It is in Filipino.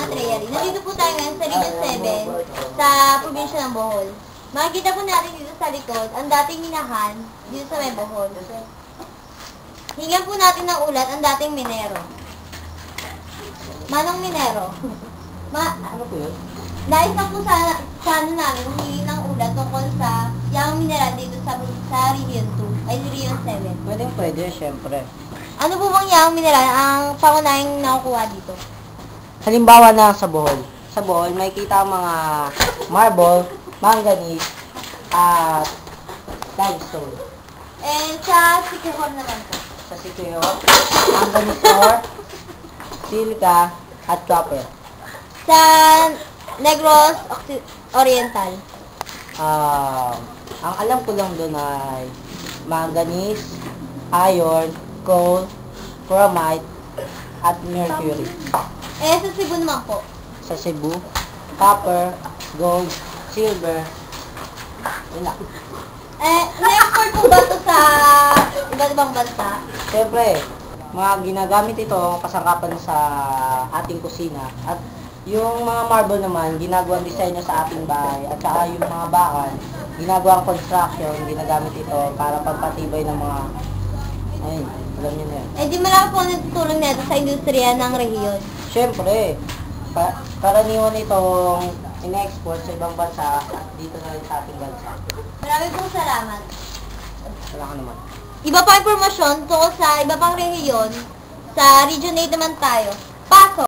Industrial. Nandito po tayo ngayon sa Region 7, sa probinsya ng Bohol. Makikita po natin dito sa likod, ang dating minahan dito sa may Bohol. Hinggan po natin ng ulat ang dating minero. Manong Minero. Ano po yun? Nais na po sa ano namin humingi ng ulat tungkol sa yung mineral dito sa Region 2, ay Region 7. Pwede, syempre. Ano po bang yung mineral ang pangunahing nakukuha dito? Halimbawa na sa Bohol. Sa Bohol, may kita ang mga marble, manganese, at limestone. Eh, sa Sikihor naman po. Sa Sikihor, manganese ore, silica, at copper. Sa Negros Oriental. Ang alam ko lang doon ay manganese, iron, coal, chromite, at mercury. Eh, sa Cebu naman po. Sa Cebu, copper, gold, silver, yun lang. Eh, na-export po ba ito sa iba't ibang bansa? Siyempre, mga ginagamit ito kasangkapan sa ating kusina. At yung mga marble naman, ginagawang disenyo sa ating bahay. At saka yung mga bakan, ginagawang construction, ginagamit ito para pagpatibay ng mga, ayun, alam nyo na yun. Eh, di malaki po natutulong nito sa industriya ng rehiyon. Siyempre, karaniwan itong ina-export sa ibang bansa at dito na rin sa ating bansa. Maraming pong salamat. Wala ka naman. Iba pa impormasyon tungkol sa iba pang rehiyon, sa Region 8 naman tayo. Pasok!